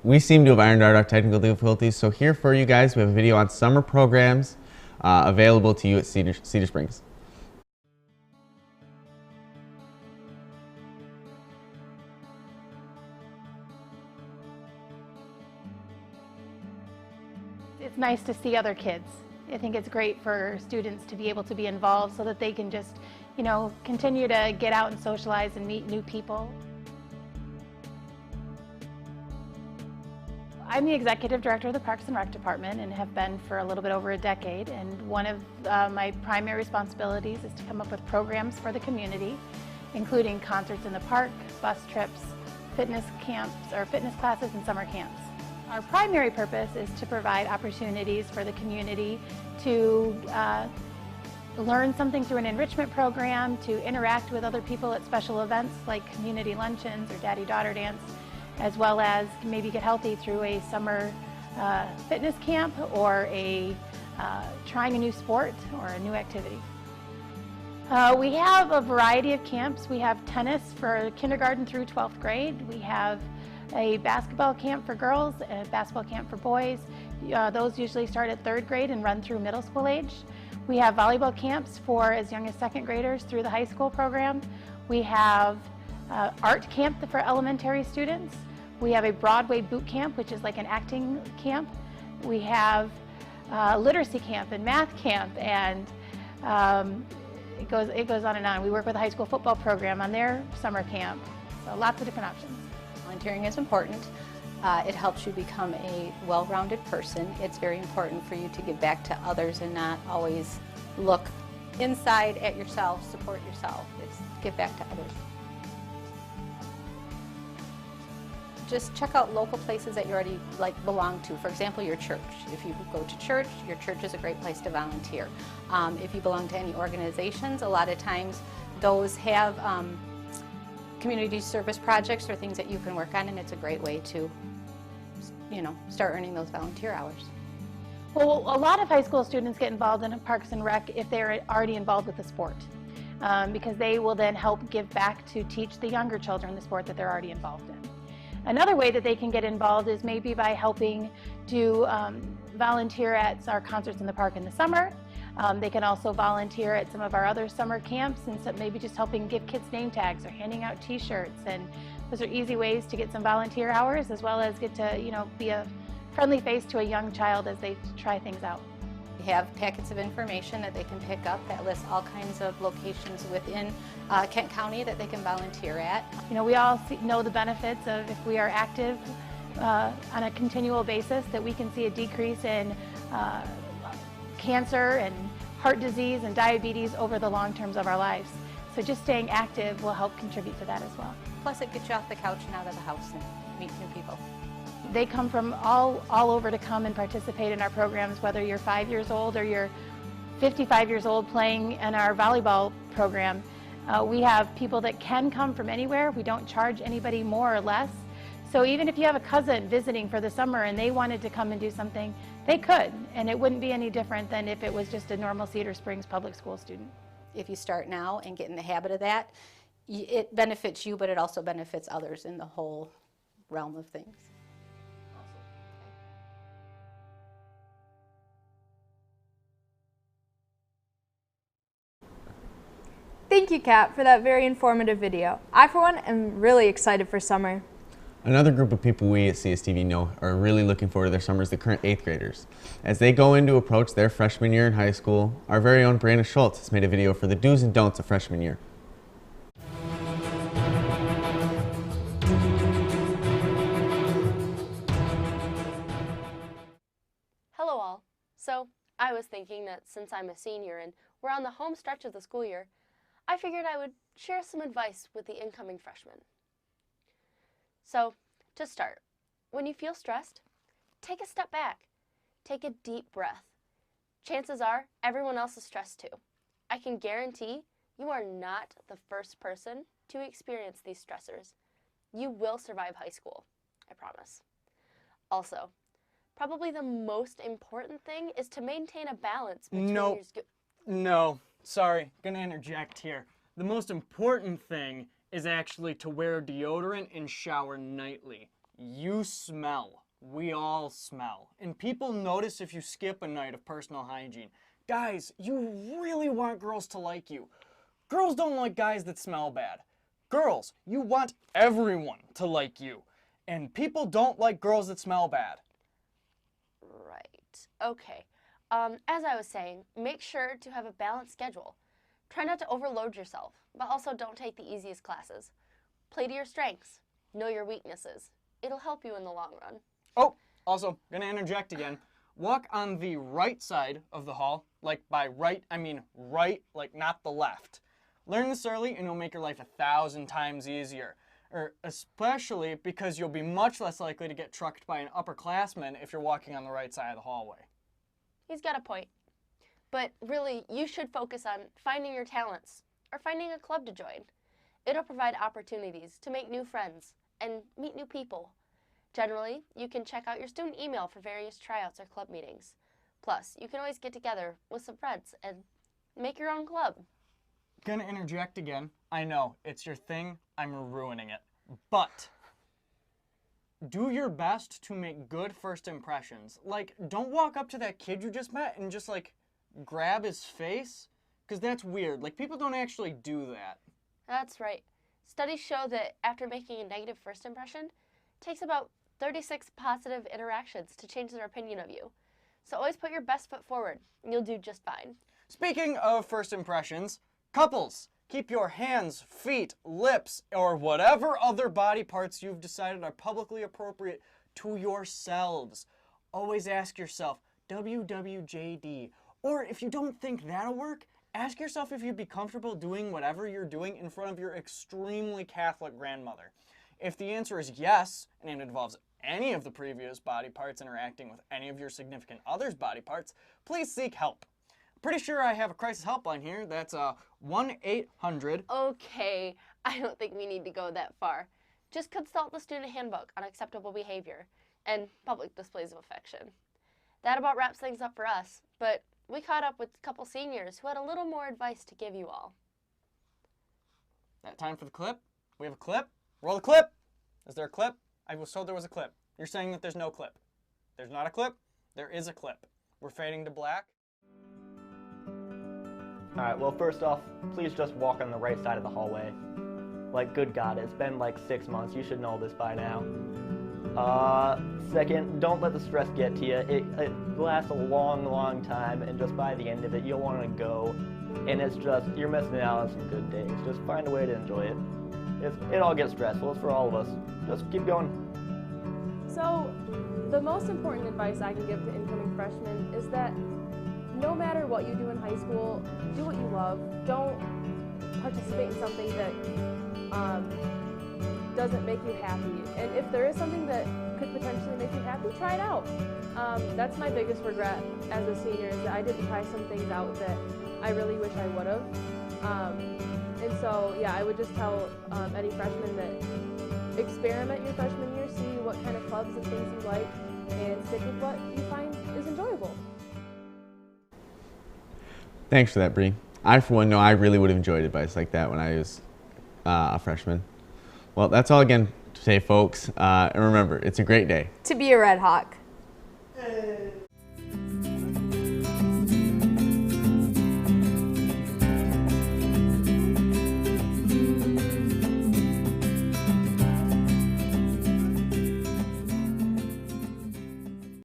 We seem to have ironed out our technical difficulties, so here for you guys, we have a video on summer programs available to you at Cedar Springs. It's nice to see other kids. I think it's great for students to be able to be involved so that they can just, continue to get out and socialize and meet new people. I'm the executive director of the Parks and Rec Department and have been for a little bit over a decade. And one of my primary responsibilities is to come up with programs for the community, including concerts in the park, bus trips, fitness camps or fitness classes and summer camps. Our primary purpose is to provide opportunities for the community to learn something through an enrichment program, to interact with other people at special events like community luncheons or daddy-daughter dance, as well as maybe get healthy through a summer fitness camp or trying a new sport or a new activity. We have a variety of camps. We have tennis for kindergarten through 12th grade. We have a basketball camp for girls, a basketball camp for boys. Those usually start at 3rd grade and run through middle school age. We have volleyball camps for as young as 2nd graders through the high school program. We have art camp for elementary students. We have a Broadway boot camp, which is like an acting camp. We have literacy camp and math camp, and it goes on and on. We work with the high school football program on their summer camp. So lots of different options. Volunteering is important. It helps you become a well-rounded person. It's very important for you to give back to others and not always look inside at yourself, support yourself. It's give back to others. Just check out local places that you already belong to. For example, your church. If you go to church, your church is a great place to volunteer. If you belong to any organizations, a lot of times those have community service projects or things that you can work on, and it's a great way to, start earning those volunteer hours. Well, a lot of high school students get involved in Parks and Rec if they're already involved with the sport, because they will then help give back to teach the younger children the sport that they're already involved in. Another way that they can get involved is maybe by helping to volunteer at our concerts in the park in the summer. They can also volunteer at some of our other summer camps, and so maybe just helping give kids name tags or handing out t-shirts. And those are easy ways to get some volunteer hours, as well as get to be a friendly face to a young child as they try things out. We have packets of information that they can pick up that lists all kinds of locations within Kent County that they can volunteer at. We all know the benefits of if we are active on a continual basis, that we can see a decrease in cancer and heart disease and diabetes over the long terms of our lives. So just staying active will help contribute to that as well. Plus it gets you off the couch and out of the house and meet new people. They come from all over to come and participate in our programs, whether you're 5 years old or you're 55 years old playing in our volleyball program. We have people that can come from anywhere. We don't charge anybody more or less. So even if you have a cousin visiting for the summer and they wanted to come and do something, they could, and it wouldn't be any different than if it was just a normal Cedar Springs public school student. If you start now and get in the habit of that, it benefits you, but it also benefits others in the whole realm of things. Thank you, Kat, for that very informative video. I, for one, am really excited for summer. Another group of people we at CSTV know are really looking forward to their summer is the current 8th graders. As they go in to approach their freshman year in high school, our very own Brianna Schultz has made a video for the do's and don'ts of freshman year. Hello all. So, I was thinking that since I'm a senior and we're on the home stretch of the school year, I figured I would share some advice with the incoming freshmen. So, to start, when you feel stressed, take a step back. Take a deep breath. Chances are everyone else is stressed too. I can guarantee you are not the first person to experience these stressors. You will survive high school, I promise. Also, probably the most important thing is to maintain a balance between No, sorry, gonna interject here. The most important thing is actually to wear deodorant and shower nightly. You smell. We all smell. And people notice if you skip a night of personal hygiene. Guys, you really want girls to like you. Girls don't like guys that smell bad. Girls, you want everyone to like you. And people don't like girls that smell bad. Right. Okay. As I was saying, make sure to have a balanced schedule. Try not to overload yourself, but also don't take the easiest classes. Play to your strengths. Know your weaknesses. It'll help you in the long run. Oh, also, gonna interject again. Walk on the right side of the hall. Like by right, I mean right, like not the left. Learn this early and it'll make your life 1,000 times easier. Especially because you'll be much less likely to get trucked by an upperclassman if you're walking on the right side of the hallway. He's got a point. But really, you should focus on finding your talents or finding a club to join. It'll provide opportunities to make new friends and meet new people. Generally, you can check out your student email for various tryouts or club meetings. Plus, you can always get together with some friends and make your own club. Gonna interject again. I know, it's your thing. I'm ruining it. But do your best to make good first impressions. Like, don't walk up to that kid you just met and just, like, grab his face. Because that's weird. Like, people don't actually do that. That's right. Studies show that after making a negative first impression, it takes about 36 positive interactions to change their opinion of you. So always put your best foot forward, and you'll do just fine. Speaking of first impressions, couples, keep your hands, feet, lips, or whatever other body parts you've decided are publicly appropriate to yourselves. Always ask yourself, WWJD. Or if you don't think that'll work, ask yourself if you'd be comfortable doing whatever you're doing in front of your extremely Catholic grandmother. If the answer is yes, and it involves any of the previous body parts interacting with any of your significant other's body parts, please seek help. Pretty sure I have a crisis helpline here. That's 1-800. Okay, I don't think we need to go that far. Just consult the student handbook on acceptable behavior and public displays of affection. That about wraps things up for us, but we caught up with a couple seniors who had a little more advice to give you all. That time for the clip? We have a clip? Roll the clip! Is there a clip? I was told there was a clip. You're saying that there's no clip. There's not a clip? There is a clip. We're fading to black. Alright, well first off, please just walk on the right side of the hallway. Like, good God, it's been like 6 months, you should know this by now. Second, don't let the stress get to you. It lasts a long, long time, and just by the end of it, you'll want to go. And it's just, you're missing out on some good days. Just find a way to enjoy it. It all gets stressful, it's for all of us. Just keep going. So, the most important advice I can give to incoming freshmen is that no matter what you do in high school, do what you love. Don't participate in something that doesn't make you happy. And if there is something that could potentially make you happy, try it out. That's my biggest regret as a senior, is that I didn't try some things out that I really wish I would have. And so, yeah, I would just tell any freshman that experiment your freshman year, see what kind of clubs and things you like, and stick with what you find is enjoyable. Thanks for that, Bree. I, for one, know I really would have enjoyed advice like that when I was a freshman. Well, that's all again today, folks. And remember, it's a great day To be a Red Hawk. Hey.